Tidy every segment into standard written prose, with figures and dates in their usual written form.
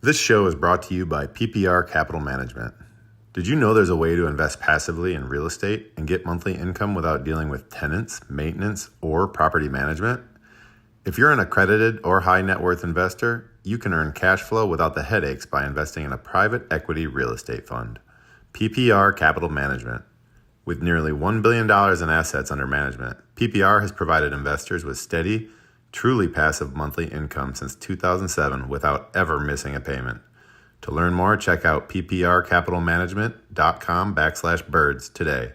This show is brought to you by PPR Capital Management. Did you know there's a way to invest passively in real estate and get monthly income without dealing with tenants, maintenance, or property management? If you're an accredited or high net worth investor, you can earn cash flow without the headaches by investing in a private equity real estate fund. PPR Capital Management. With nearly $1 billion in assets under management, PPR has provided investors with steady, truly passive monthly income since 2007 without ever missing a payment. To learn more, check out pprcapitalmanagement.com/birds today.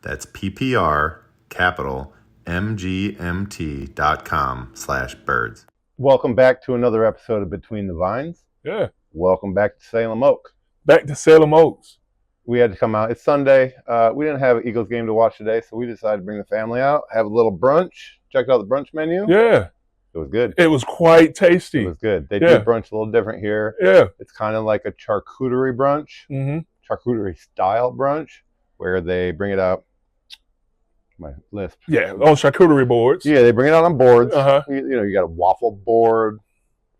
That's pprcapitalmgmt.com/birds. Welcome back to another episode of Between the Vines. Yeah. Welcome back to Salem Oak. Back to Salem Oaks. We had to come out. It's Sunday. We didn't have an Eagles game to watch today, so we decided to bring the family out, have a little brunch. Checked out the brunch menu. Yeah. It was good. It was quite tasty. It was good. They do brunch a little different here. Yeah. It's kind of like a charcuterie brunch, charcuterie style brunch, where they bring it out. My lisp. Yeah, on charcuterie boards. Yeah, they bring it out on boards. Uh-huh. You got a waffle board,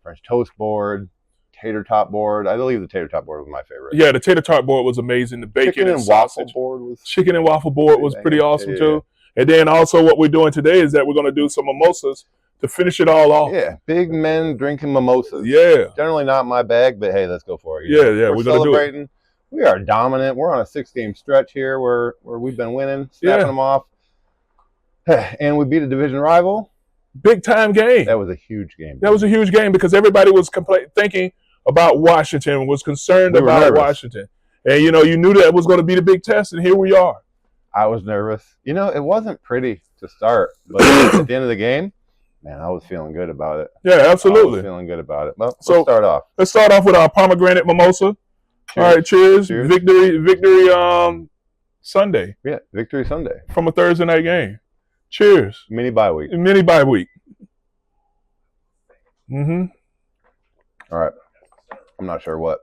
French toast board, tater tot board. I believe the tater tot board was my favorite. Yeah, the tater tot board was amazing. The bacon chicken and waffle sausage. board was Chicken and waffle board was pretty awesome yeah. too. And then also what we're doing today is that we're going to do some mimosas to finish it all off. Yeah, big men drinking mimosas. Yeah. Generally not my bag, but hey, let's go for it. Yeah, we're going to do it. We are dominant. We're on a 6-game stretch here where we've been winning, snapping them off. And we beat a division rival. Big time game. That was a huge game. That was a huge game because everybody was thinking about Washington, was concerned about Washington. And, you knew that was going to be the big test, and here we are. I was nervous. It wasn't pretty to start, but at the end of the game, man, I was feeling good about it. Yeah, absolutely. I was feeling good about it. Well, so let's start off. Let's start off with our pomegranate mimosa. Cheers. All right, cheers. Cheers. Victory Sunday. Yeah, Victory Sunday. From a Thursday night game. Cheers. Mini bye week. Mini bye week. All right. I'm not sure what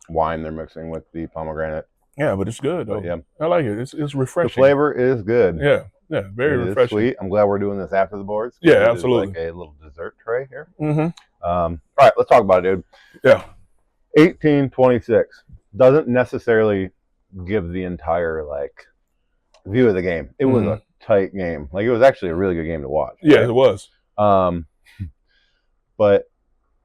wine they're mixing with the pomegranate. Yeah, but it's good though. Yeah. I like it. It's refreshing. The flavor is good. Yeah, very refreshing. Is sweet. I'm glad we're doing this after the boards. Yeah, absolutely. Like a little dessert tray here. Mm-hmm. All right, let's talk about it, dude. Yeah. 18-26 doesn't necessarily give the entire view of the game. It was a tight game. It was actually a really good game to watch. Yeah, right? it was. But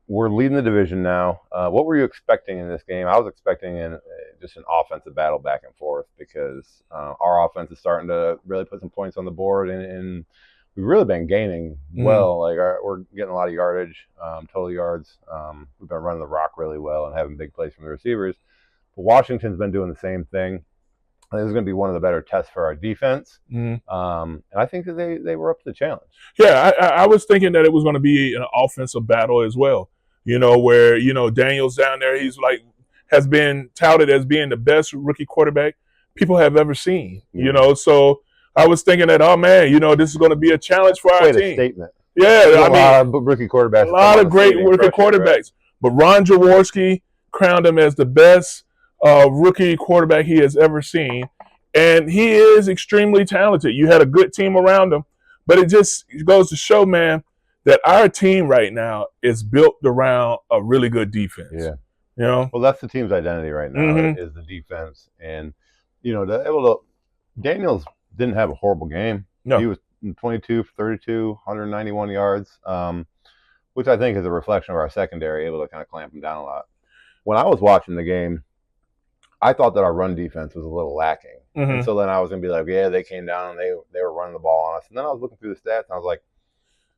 we're leading the division now. What were you expecting in this game? I was expecting just an offensive battle back and forth because our offense is starting to really put some points on the board, and we've really been gaining well. We're getting a lot of yardage, total yards. We've been running the rock really well and having big plays from the receivers. But Washington's been doing the same thing. I think this is going to be one of the better tests for our defense. And I think that they were up to the challenge. Yeah, I was thinking that it was going to be an offensive battle as well. Where, Daniel's down there, has been touted as being the best rookie quarterback people have ever seen, So I was thinking that, oh, man, this is going to be a challenge for our team. A statement. Yeah, a lot of rookie quarterbacks. A lot of great rookie quarterbacks. Right? But Ron Jaworski crowned him as the best rookie quarterback he has ever seen. And he is extremely talented. You had a good team around him. But it just goes to show, man, that our team right now is built around a really good defense. Yeah. Well, that's the team's identity right now is the defense. And, Daniels didn't have a horrible game. No. He was 22 for 32, 191 yards, which I think is a reflection of our secondary, able to kind of clamp him down a lot. When I was watching the game, I thought that our run defense was a little lacking. And so then I was going to be like, yeah, they came down and they were running the ball on us. And then I was looking through the stats and I was like,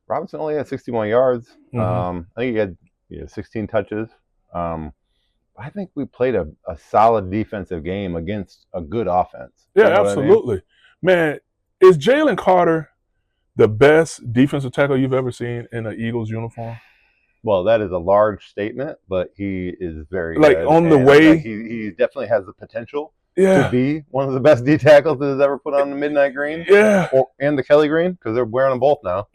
Robinson only had 61 yards. I think he had 16 touches. I think we played a solid defensive game against a good offense. Yeah, absolutely. I mean? Man, is Jalen Carter the best defensive tackle you've ever seen in an Eagles uniform? Well, that is a large statement, but he is very good. On the way. He definitely has the potential to be one of the best D tackles that has ever put on the midnight green. Yeah. And the Kelly green, because they're wearing them both now.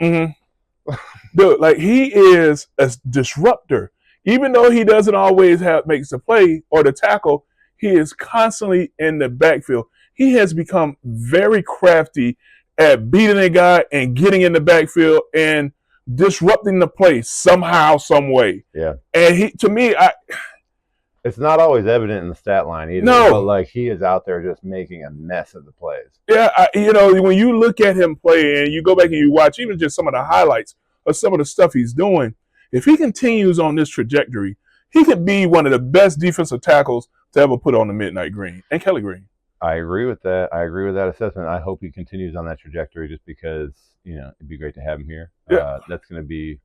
Dude, he is a disruptor. Even though he doesn't always makes the play or the tackle, he is constantly in the backfield. He has become very crafty at beating a guy and getting in the backfield and disrupting the play somehow, some way. Yeah. And to me, It's not always evident in the stat line either. No. But, like, he is out there just making a mess of the plays. Yeah, when you look at him play and you go back and you watch even just some of the highlights of some of the stuff he's doing, if he continues on this trajectory, he could be one of the best defensive tackles to ever put on the midnight green and Kelly Green. I agree with that. I agree with that assessment. I hope he continues on that trajectory just because, it'd be great to have him here. Yeah. That's going to be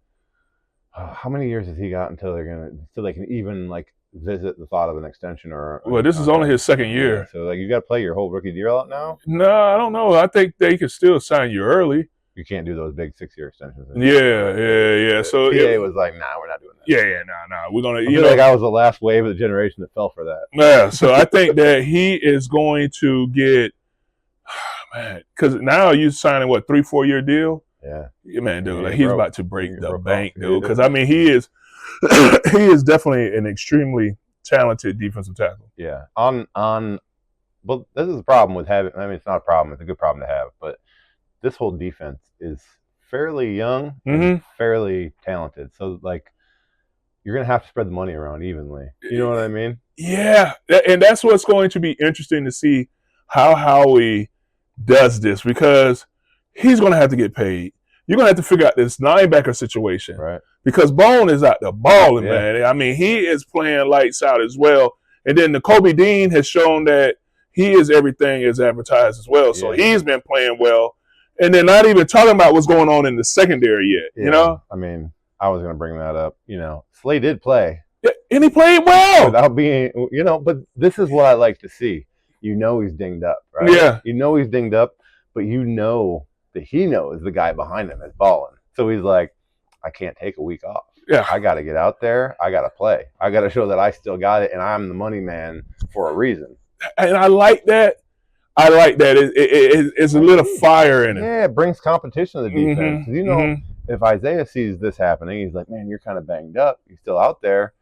how many years has he got until they can even like visit the thought of an extension or well, this is only his second year. Yeah, so like you got to play your whole rookie deal out now? No, I don't know. I think they could still sign you early. You can't do those big 6-year extensions. Yeah. So PA was like, nah, we're not doing that. Yeah. We're gonna. I feel like I was the last wave of the generation that fell for that. Yeah. So I think that he is going to get, man, because now you're signing what 3-4 year deal. Yeah, man, dude, Yeah, like he's bro. about to break You're the broke bank, off. dude. Because I mean, he is definitely an extremely talented defensive tackle. Yeah. Well, this is the problem with having. I mean, it's not a problem. It's a good problem to have. But this whole defense is fairly young and fairly talented. So, like, you're gonna have to spread the money around evenly. You know what I mean? Yeah, and that's what's going to be interesting to see how Howie does this because he's going to have to get paid. You're going to have to figure out this linebacker situation. Right. Because Bone is out there balling, Yeah. man. I mean, he is playing lights out as well. And then Kobe Dean has shown that he is everything as advertised as well. So he's been playing well. And then not even talking about what's going on in the secondary yet, you know? I mean, I was going to bring that up. Slay did play. Yeah, and he played well. Without being, but this is what I like to see. He's dinged up, right? Yeah. He's dinged up, but that he knows the guy behind him is balling. So he's like, I can't take a week off. Yeah. I got to get out there. I got to play. I got to show that I still got it, and I'm the money man for a reason. And I like that. It's a little fire in it. Yeah, it brings competition to the defense. If Isaiah sees this happening, he's like, man, you're kind of banged up. You're still out there.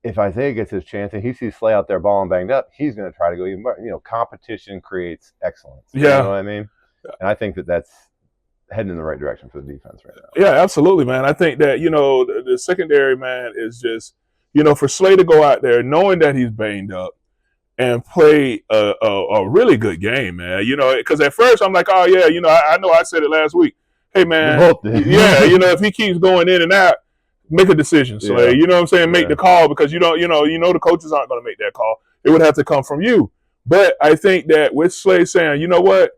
If Isaiah gets his chance and he sees Slay out there balling banged up, he's going to try to go even more. Competition creates excellence. Yeah. You know what I mean? And I think that that's heading in the right direction for the defense right now. Yeah, absolutely, man. I think that, the secondary, man, is just, for Slay to go out there knowing that he's banged up and play a really good game, man. Because at first I'm like, oh, yeah, I know I said it last week. Hey, man, if he keeps going in and out, make a decision, Slay. You know what I'm saying? Make the call because the coaches aren't going to make that call. It would have to come from you. But I think that with Slay saying, you know what?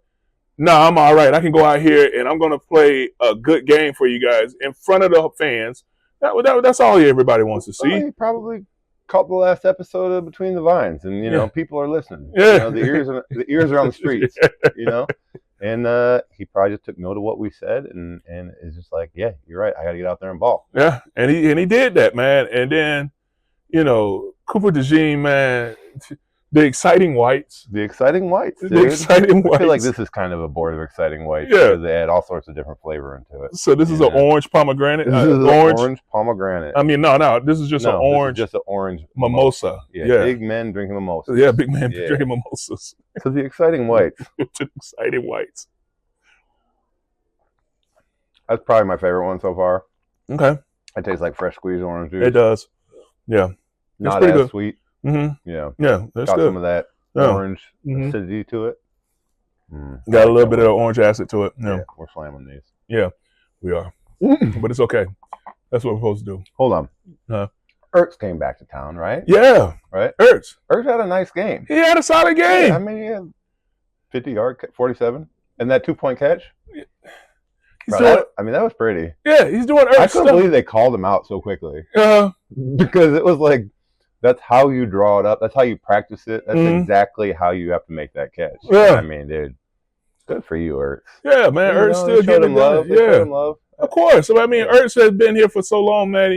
No, I'm all right. I can go out here and I'm going to play a good game for you guys in front of the fans. That's all everybody wants to see. Well, he probably caught the last episode of Between the Vines, and people are listening. Yeah. The ears are on the streets. And he probably just took note of what we said and is just like, yeah, you're right. I got to get out there and ball. Yeah, and he did that, man. And then, Cooper DeJean, man. The exciting whites. The exciting whites. The exciting whites. I feel like this is kind of a board of exciting whites. Yeah. Because they add all sorts of different flavor into it. So this is an orange pomegranate? This is an orange pomegranate. I mean, no. This is just an orange. This is just an orange mimosa. Yeah. Big men drinking mimosas. Yeah, big men drinking mimosas. So the exciting whites. The exciting whites. That's probably my favorite one so far. Okay. It tastes like fresh squeezed orange juice. It does. Yeah. Not as good. sweet. Mm-hmm. Yeah. Yeah, that's Got good. some of that orange acidity to it. Got a little bit of orange acid to it. Yeah. We're slamming these. Yeah, we are. But it's okay. That's what we're supposed to do. Hold on. Huh? Ertz came back to town, right? Yeah. Right? Ertz had a nice game. He had a solid game. Yeah, I mean, he had 50-yard, 47. And that 2-point catch? Bro, that was pretty. Yeah, he's doing Ertz I couldn't believe they called him out so quickly. Because it was like, that's how you draw it up. That's how you practice it. That's exactly how you have to make that catch. Yeah. I mean, dude, good for you, Ertz. Yeah, man, Ertz still getting love. Yeah, love. Of course. I mean, Ertz has been here for so long, man.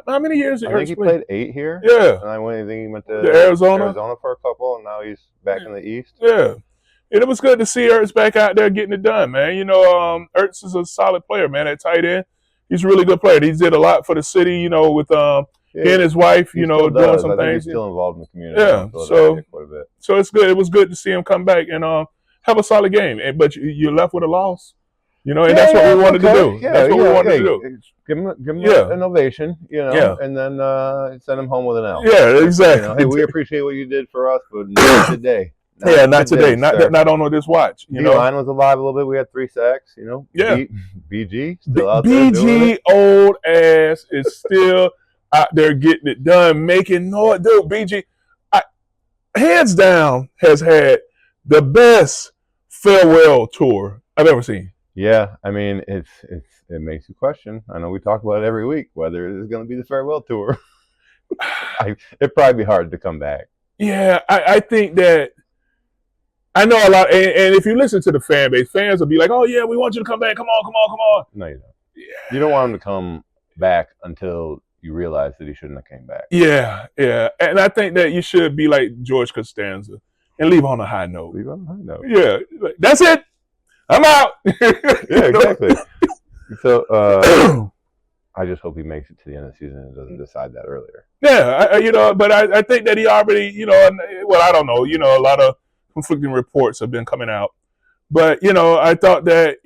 How many years did Ertz play? I think he played 8 here. Yeah. And I think he went to Arizona for a couple, and now he's back in the East. Yeah. And it was good to see Ertz back out there getting it done, man. Ertz is a solid player, man, at tight end. He's a really good player. He did a lot for the city, with he and his wife, doing some things. He's still involved in the community. Yeah, so it's good. It was good to see him come back and have a solid game. But you're left with a loss. And that's what we wanted to do. Yeah, that's what we wanted to do. Give him an ovation, and then send him home with an L. Yeah, exactly. Hey, we appreciate what you did for us, but not today. Not today. Not on this watch. D-line was alive a little bit. We had 3 sacks. Yeah. BG still out there. BG old ass is still out there getting it done, making noise. Dude, BG, hands down, has had the best farewell tour I've ever seen. Yeah, I mean, it makes you question. I know we talk about it every week, whether it is going to be the farewell tour. It'd probably be hard to come back. Yeah, I think that I know a lot, and if you listen to the fan base, fans will be like, "Oh yeah, we want you to come back. Come on." No, you don't. Yeah. You don't want him to come back until you realize that he shouldn't have came back. Yeah, and I think that you should be like George Costanza and leave on a high note. Leave on a high note. Yeah, that's it. I'm out. Yeah, exactly. So I just hope he makes it to the end of the season and doesn't decide that earlier. Yeah, but I think that he already, well, I don't know. A lot of conflicting reports have been coming out. But, I thought that,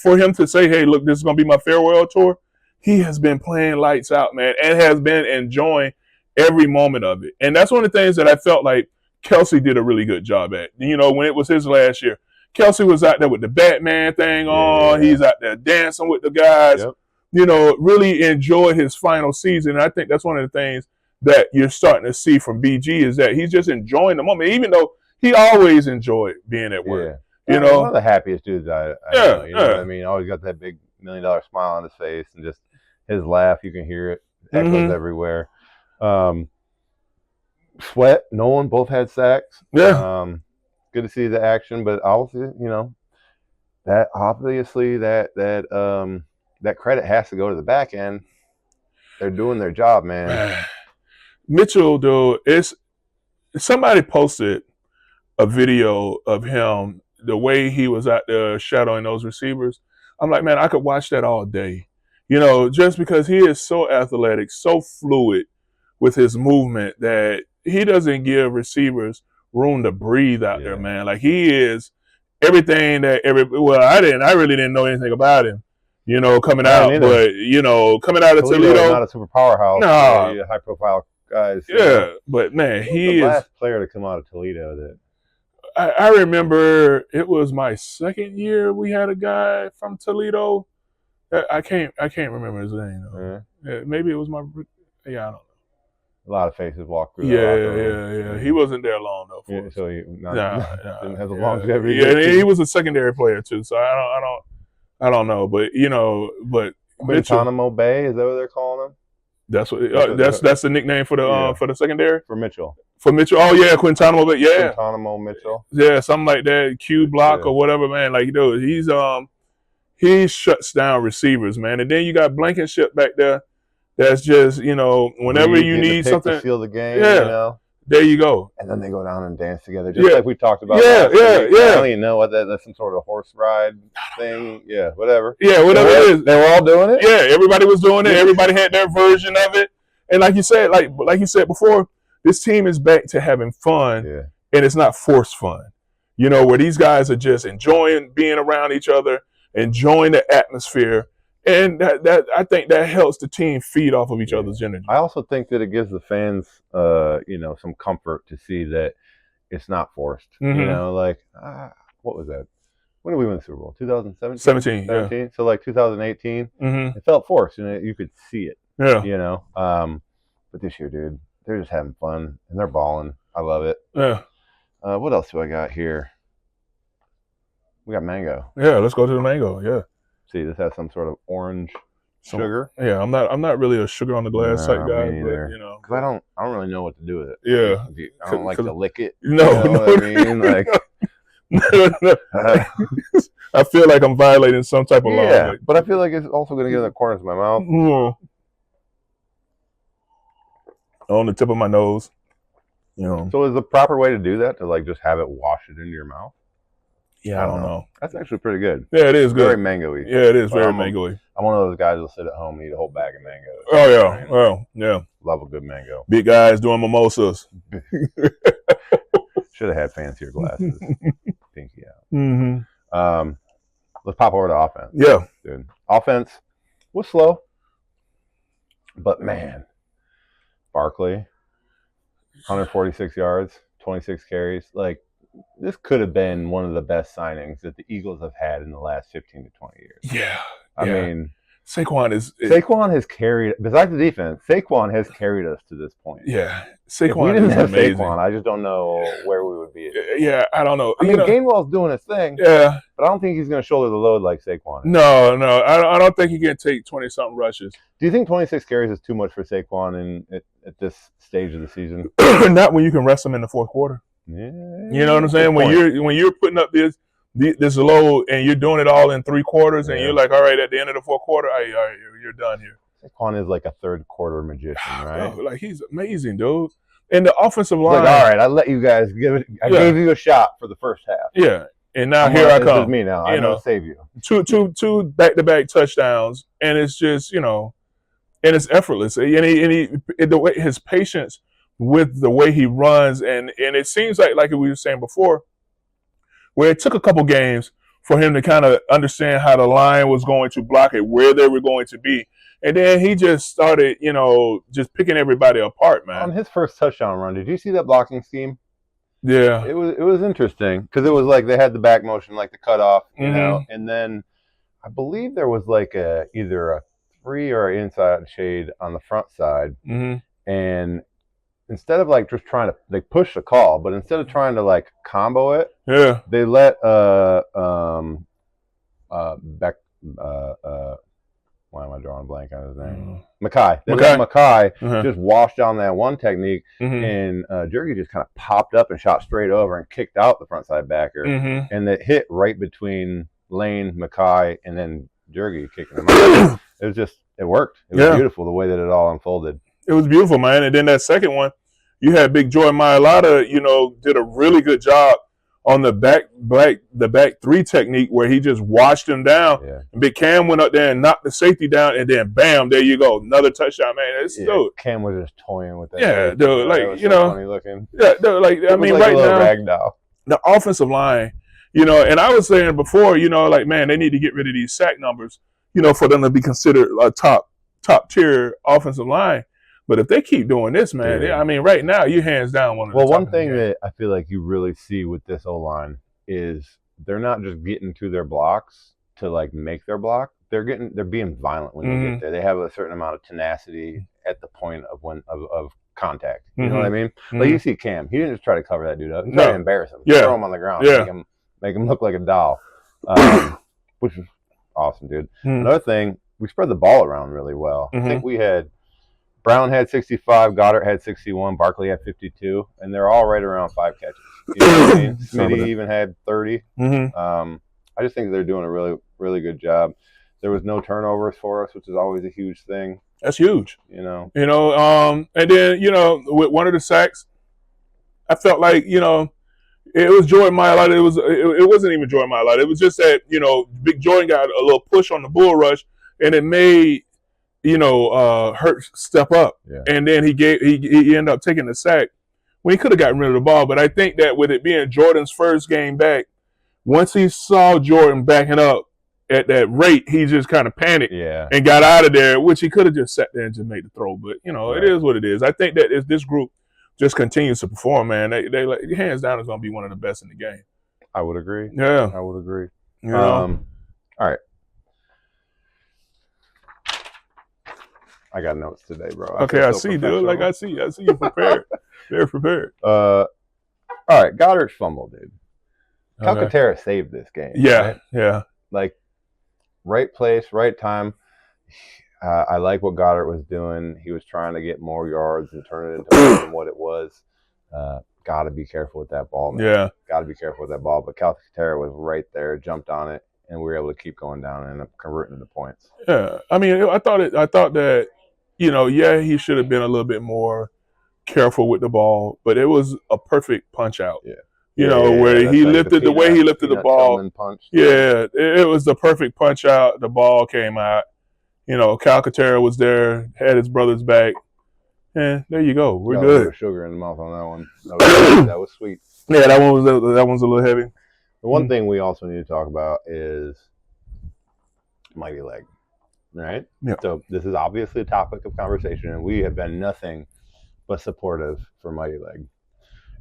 for him to say, hey, look, this is going to be my farewell tour, he has been playing lights out, man, and has been enjoying every moment of it. And that's one of the things that I felt like Kelsey did a really good job at. When it was his last year, Kelsey was out there with the Batman thing on. Yeah. He's out there dancing with the guys. Yep. Really enjoyed his final season. And I think that's one of the things that you're starting to see from BG is that he's just enjoying the moment, even though he always enjoyed being at work. Yeah. One of the happiest dudes I know. You know what I mean? Always got that big $1 million smile on his face, and just his laugh, you can hear it. Echoes everywhere. Sweat, Nolan, both had sacks. Yeah. Good to see the action, but also, that obviously that credit has to go to the back end. They're doing their job, man. Mitchell, though, somebody posted a video of him, the way he was out there shadowing those receivers. I'm like, man, I could watch that all day. Just because he is so athletic, so fluid with his movement that he doesn't give receivers room to breathe out there, man. Like he is everything that I really didn't know anything about him, coming out. But, coming out of Toledo. Not a super powerhouse. No. High profile guys. Yeah. But man, he is the last player to come out of Toledo that I remember it was my second year we had a guy from Toledo. I can't remember his name. Yeah, maybe it was I don't know. A lot of faces walk through. Yeah. He wasn't there long though. For so he didn't have the longevity. Yeah, and he was a secondary player too. So I don't know, but Guantanamo Bay, is that what they're calling him? That's what. That's the nickname for the secondary for Mitchell. For Mitchell, oh yeah, Guantanamo Bay, yeah. Guantanamo Mitchell. Yeah, something like that. Q block or whatever, man. Like he shuts down receivers, man. And then you got Blankenship back there. That's just, whenever you need something to seal the game, there you go. And then they go down and dance together, just like we talked about. Yeah. I don't even know what that's some sort of horse ride thing. Yeah, whatever. Yeah, whatever it is. They were all doing it. Yeah, everybody was doing it. Everybody had their version of it. And like you said, like you said before, this team is back to having fun, and it's not forced fun. Where these guys are just enjoying being around each other, enjoying the atmosphere. And that I think that helps the team feed off of each other's energy. I also think that it gives the fans, some comfort to see that it's not forced. Mm-hmm. What was that? When did we win the Super Bowl? 2017? 17. Yeah. So 2018, It felt forced, and you could see it. Yeah. But this year, dude, they're just having fun, and they're balling. I love it. Yeah. What else do I got here? We got mango. Yeah, let's go to the mango. Yeah. See, this has some sort of orange sugar. Yeah, I'm not really a sugar on the glass type guy, but because I don't really know what to do with it. Yeah, I don't like to lick it. No, what I mean, like, no. I feel like I'm violating some type of law. Yeah, but I feel like it's also going to get in the corners of my mouth. On the tip of my nose. So is the proper way to do that to just have it wash it into your mouth? Yeah, I don't know. That's actually pretty good. Yeah, it is good. Very mango-y. Yeah, it is very mango-y. I'm one of those guys that'll sit at home and eat a whole bag of mangoes. Oh, yeah. Well, yeah. Love a good mango. Big guys doing mimosas. Should have had fancier glasses. Pinky out. Mm-hmm. let's pop over to offense. Yeah. Dude. Offense was slow, but man, Barkley, 146 yards, 26 carries. Like, this could have been one of the best signings that the Eagles have had in the last 15 to 20 years. Yeah. I mean, Saquon has carried, besides the defense, Saquon has carried us to this point. Yeah. If we Saquon didn't is have amazing. Saquon, I just don't know where we would be. Yeah, I don't know. I mean, Gainwell's doing his thing. Yeah. But I don't think he's going to shoulder the load like Saquon is. No. I don't think he can take 20-something rushes. Do you think 26 carries is too much for Saquon at this stage of the season? Not when you can rest him in the fourth quarter. Yeah. You know what I'm saying? When you're putting up this load and you're doing it all in 3 quarters, and you're like, all right, at the end of the fourth quarter, all right, you're done here. Saquon is like a third quarter magician, right? Like, he's amazing, dude. And the offensive line. Like, all right, I let you guys give it. I gave you a shot for the first half. Yeah, and now here I come. This is me now. I'm gonna save you. Two back-to-back touchdowns, and it's just and it's effortless. And the way his patience with the way he runs, and it seems like we were saying before, where it took a couple games for him to kind of understand how the line was going to block it, where they were going to be. And then he just started, just picking everybody apart, man. On his first touchdown run, did you see that blocking scheme? Yeah. It was interesting because it was like they had the back motion, like the cutoff, you know, and then I believe there was like either a 3 or an inside shade on the front side. And instead of like just trying to, they pushed the call, but instead of trying to like combo it, they let why am I drawing a blank on his name? Mackay. They let Mackay just wash down that one technique, and Jergy just kind of popped up and shot straight over and kicked out the frontside backer, and it hit right between Lane, Mackay, and then Jergy kicking him out. It worked. It was beautiful the way that it all unfolded. It was beautiful, man. And then that second one, you had Big Joy Mailata, did a really good job on the back 3 technique where he just washed him down. Yeah. And Big Cam went up there and knocked the safety down, and then bam, there you go, another touchdown, man. Dude. Cam was just toying with that. Yeah, dude, like funny looking. Yeah, dude, like I mean, right now, ragdoll. The offensive line, and I was saying before, like, man, they need to get rid of these sack numbers, for them to be considered a top tier offensive line. But if they keep doing this, man, I mean, right now, you hands down one of the top. Well, one thing that I feel like you really see with this O-line is they're not just getting to their blocks to like make their block. They're being violent when they get there. They have a certain amount of tenacity at the point of contact. You know what I mean? Like, you see Cam, he didn't just try to cover that dude up. He tried to embarrass him. Throw him on the ground. Make him look like a doll. Which was awesome, dude. Another thing, we spread the ball around really well. I think we had Brown had 65, Goddard had 61, Barkley had 52, and they're all right around 5 catches. You know what I mean? Smitty even had 30. I just think they're doing a really, really good job. There was no turnovers for us, which is always a huge thing. That's huge. And then, with one of the sacks, I felt like, it was Jordan Mailata. It wasn't even Jordan Mailata. It was just that, Big Jordan got a little push on the bull rush, and it made Hurt step up, and then he ended up taking the sack when he could have gotten rid of the ball. But I think that with it being Jordan's first game back, once he saw Jordan backing up at that rate, he just kind of panicked and got out of there, which he could have just sat there and just made the throw. But it is what it is. I think that if this group just continues to perform, man, they like, hands down is going to be one of the best in the game. I would agree. Yeah, I would agree. All right. I got notes today, bro. I see, dude. Like, I see you prepared. Very prepared. All right, Goddard's fumble, dude. Calcaterra saved this game. Yeah, right? Like, right place, right time. I like what Goddard was doing. He was trying to get more yards and turn it into more than what it was. Got to be careful with that ball, man. Yeah. Got to be careful with that ball. But Calcaterra was right there, jumped on it, and we were able to keep going down and converting into points. Yeah. I mean, I thought that, he should have been a little bit more careful with the ball, but it was a perfect punch out. Yeah. Where he lifted the way he lifted the ball. Yeah, it was the perfect punch out. The ball came out. Calcaterra was there, had his brother's back. And there you go. We're good. Sugar in the mouth on that one. That was sweet. Yeah, that one's a little heavy. The one thing we also need to talk about is Mighty Leg, right? Yeah. So this is obviously a topic of conversation, and we have been nothing but supportive for Mighty Leg,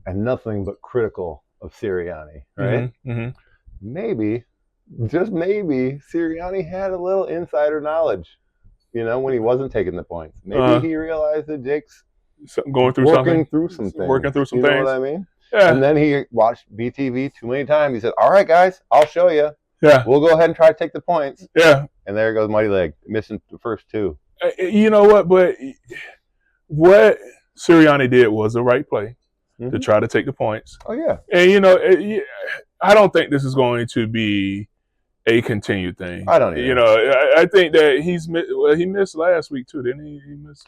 and nothing but critical of Sirianni, right? Mm-hmm. Maybe, just maybe, Sirianni had a little insider knowledge, when he wasn't taking the points. Maybe he realized that Jake's working through some things. You know what I mean? Yeah. And then he watched BTV too many times. He said, all right, guys, I'll show you. Yeah. We'll go ahead and try to take the points. Yeah. And there goes Mighty Leg, missing the first two. You know what? But what Sirianni did was the right play to try to take the points. Oh, yeah. And, I don't think this is going to be a continued thing. I don't either. I think that he missed last week too, didn't he? He missed.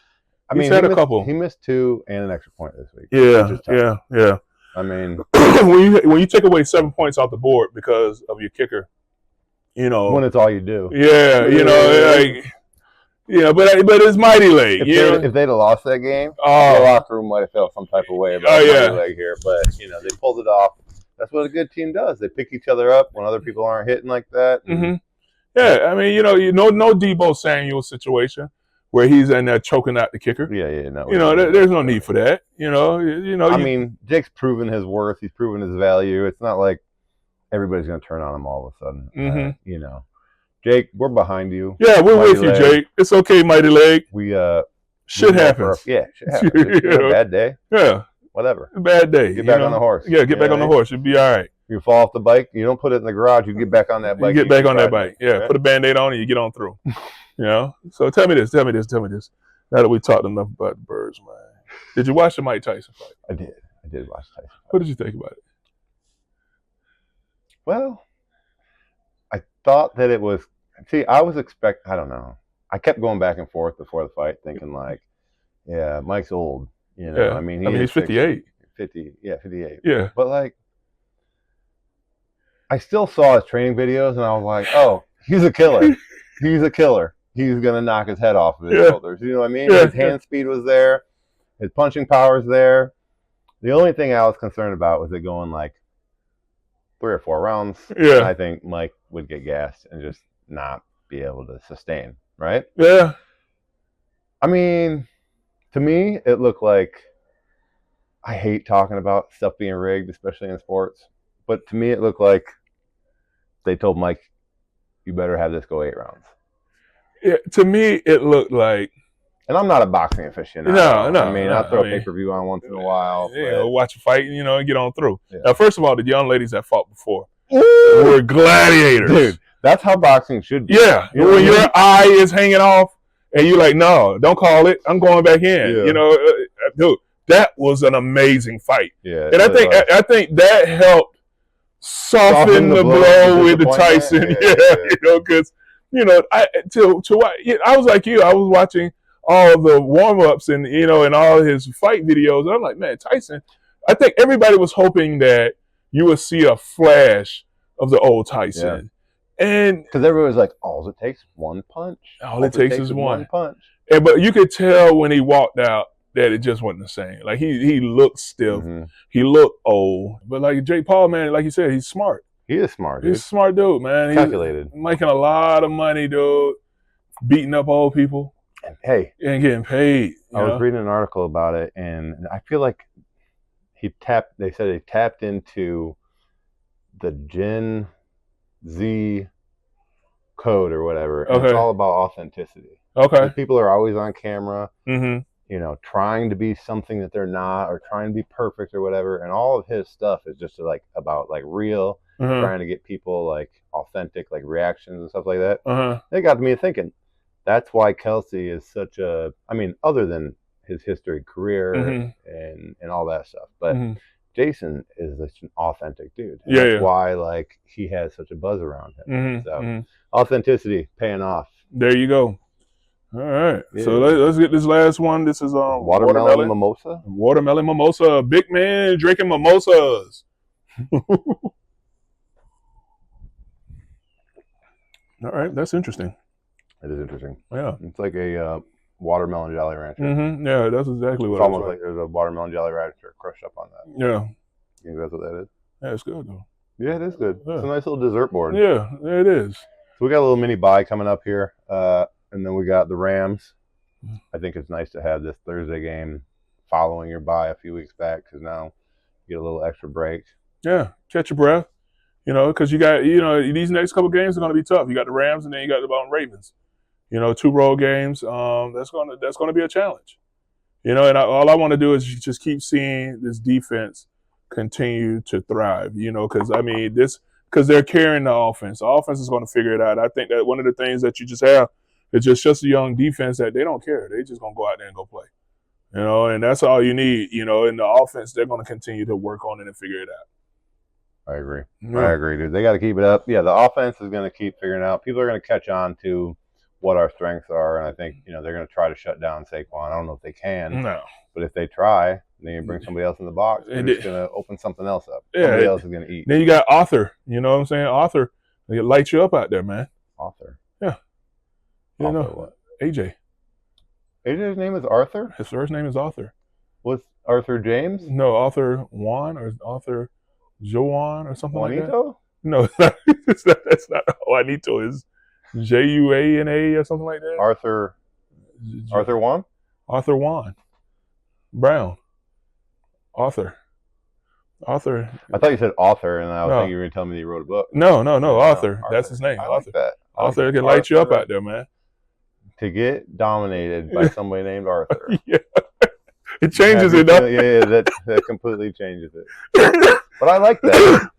He's had a couple. He missed 2 and an extra point this week. Yeah. I mean, when you take away 7 points off the board because of your kicker, when it's all you do. Yeah, but it's Mighty Leg. If they'd have lost that game, the locker room might have felt some type of way about Mighty Leg here. But they pulled it off. That's what a good team does. They pick each other up when other people aren't hitting like that. Mm-hmm. Yeah, I mean, no Deebo Samuel situation where he's in there choking out the kicker. No. There's no need for that. I mean, Jake's proven his worth. He's proven his value. It's not like everybody's going to turn on him all of a sudden. Mm-hmm. Jake, we're behind you. Yeah, we're with you, Jake. It's okay, Mighty Leg. Shit happens. Shit happens. It's a bad day. Yeah. Whatever. A bad day. Get back on the horse. Yeah, get back on the horse. You'll be all right. You fall off the bike. You don't put it in the garage. You get back on that bike. You get back on that bike. Yeah, put a Band-Aid on and you get on through. So tell me this. Now that we talked enough about the birds, man. Did you watch the Mike Tyson fight? I did watch Tyson fight. What did you think about it? Well, I thought that it was... See, I don't know. I kept going back and forth before the fight thinking Mike's old. I mean, he's 58. 58. Yeah. But I still saw his training videos, and I was like, oh, he's a killer. He's a killer. He's gonna knock his head off of his shoulders. You know what I mean? His hand speed was there. His punching power was there. The only thing I was concerned about was it going 3 or 4 rounds. Yeah. I think Mike would get gassed and just not be able to sustain. Right? Yeah. I mean, to me, it looked like, I hate talking about stuff being rigged, especially in sports, but to me it looked like they told Mike, you better have this go 8 rounds. Yeah, to me, it looked like... And I'm not a boxing aficionado. No. I mean, I'll throw a pay-per-view on once in a while. Watch a fight, and get on through. Yeah. Now, first of all, the young ladies that fought before were gladiators. Dude, that's how boxing should be. Yeah, when your eye is hanging off, and you're like, no, don't call it. I'm going back in. Yeah. Dude, that was an amazing fight. Yeah, and I think that helped soften the blow with the Tyson. Because I was like you. I was watching all the warm-ups and and all his fight videos, and I'm like, man, Tyson. I think everybody was hoping that you would see a flash of the old Tyson. Yeah. And because everybody was like, all it takes one punch. All it takes is one punch. But you could tell when he walked out that it just wasn't the same. Like he looked stiff. Mm-hmm. He looked old. But like Jake Paul, man, like you said, he's smart. He is smart. He's a smart dude, man. Calculated. He's making a lot of money, dude. Beating up old people. And getting paid. I was reading an article about it, and I feel like they said he tapped into the Gen Z code or whatever. And it's all about authenticity. Okay. People are always on camera, mm-hmm. Trying to be something that they're not, or trying to be perfect or whatever. And all of his stuff is just about real, mm-hmm. trying to get people authentic, reactions and stuff like that. Uh-huh. It got me thinking, that's why Kelsey is such other than his history, career, mm-hmm. and all that stuff. But mm-hmm. Jason is such an authentic dude. And that's why he has such a buzz around him. Mm-hmm. So mm-hmm. authenticity paying off. There you go. All right. Yeah. So let's get this last one. This is watermelon mimosa. Watermelon mimosa. Big man drinking mimosas. All right. That's interesting. It is interesting. Yeah. It's like a watermelon Jolly Rancher. Mm-hmm. Yeah, that's exactly what it's almost like there's a watermelon Jolly Rancher crushed up on that. Yeah. You think that's what that is? Yeah, it's good though. Yeah, it is good. Yeah. It's a nice little dessert board. Yeah, it is. So we got a little mini bye coming up here, and then we got the Rams. I think it's nice to have this Thursday game following your bye a few weeks back because now you get a little extra break. Yeah, catch your breath. Because you got, these next couple games are going to be tough. You got the Rams and then you got the Ravens. 2 road games. That's gonna be a challenge. And all I want to do is just keep seeing this defense continue to thrive. Because they're carrying the offense. The offense is going to figure it out. I think that one of the things that you just have is just a young defense that they don't care. They just gonna go out there and go play. And that's all you need. In the offense, they're going to continue to work on it and figure it out. I agree. Yeah. I agree, dude. They got to keep it up. Yeah, the offense is going to keep figuring out. People are going to catch on to what our strengths are, and I think they're going to try to shut down Saquon. I don't know if they can, but if they try, then you bring somebody else in the box. They're just going to open something else up. Somebody else is going to eat. Then you got Arthur. You know what I'm saying? Arthur, he light you up out there, man. Arthur. Yeah. Arthur what? AJ. AJ's name is Arthur? His first name is Arthur. What's Arthur James? No, Arthur Juan or Arthur Joan or something Juanito? like that. No, that's not Juanito. Is Juana or something like that? Arthur Juan? Arthur Juan Brown. Arthur. I thought you said author, and I was thinking you were going to tell me that he wrote a book. No, Arthur. That's his name. I Arthur. like that. Arthur can light you up out there, man. To get dominated by somebody named Arthur. Yeah. It changes it, though. Yeah, that completely changes it. But I like that.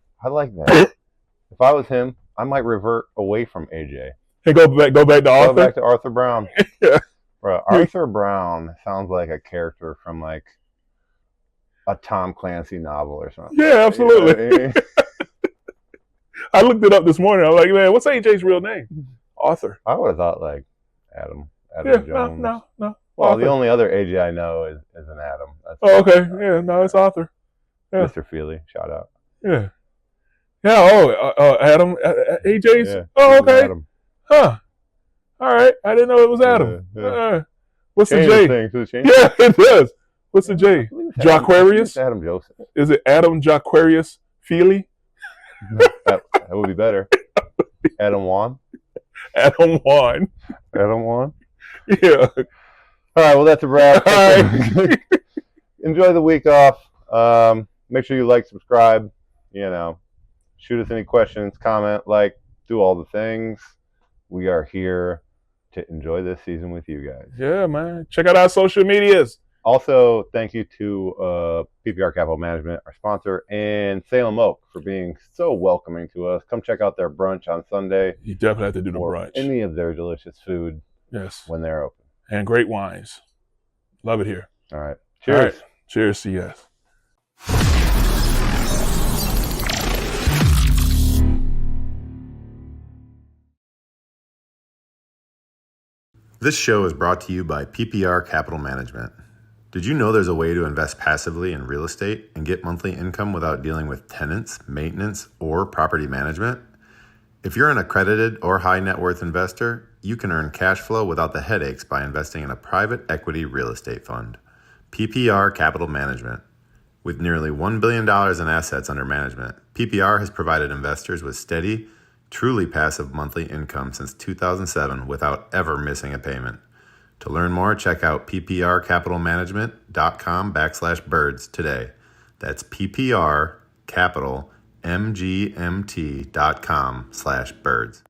If I was him, I might revert away from AJ. Hey, go back to Arthur. Go back to Arthur Brown. Yeah. Bro, Arthur Brown sounds like a character from like a Tom Clancy novel or something. Yeah, absolutely. I looked it up this morning. I'm like, man, what's AJ's real name? Arthur. I would have thought like Adam Jones. No. Well, Arthur. the only other AJ I know is an Adam. Okay. Yeah, no, it's Arthur. Yeah. Mr. Feely, shout out. Yeah. Yeah, Adam. AJ's? Yeah, okay. Adam. Huh. All right. I didn't know it was Adam. Yeah. What's the Change J? things, does it change? Yeah, it does. What's the J? Jaquarius? Adam Joseph. Is it Adam Jaquarius Feely? That would be better. Adam Juan. Adam Juan. Adam Juan. Yeah. All right, well, that's a wrap. All right. Enjoy the week off. Make sure you like, subscribe. Shoot us any questions, comment, do all the things. We are here to enjoy this season with you guys. Yeah, man. Check out our social medias. Also, thank you to PPR Capital Management, our sponsor, and Salem Oak for being so welcoming to us. Come check out their brunch on Sunday. You definitely have to do the or brunch. Any of their delicious food. Yes. When they're open. And great wines. Love it here. All right. Cheers. All right. Cheers to you. This show is brought to you by PPR Capital Management. Did you know there's a way to invest passively in real estate and get monthly income without dealing with tenants, maintenance, or property management? If you're an accredited or high net worth investor, you can earn cash flow without the headaches by investing in a private equity real estate fund. PPR Capital Management. With nearly $1 billion in assets under management, PPR has provided investors with steady, truly passive monthly income since 2007 without ever missing a payment. To learn more, check out pprcapitalmanagement.com/birds today. That's pprcapitalmgmt.com/birds.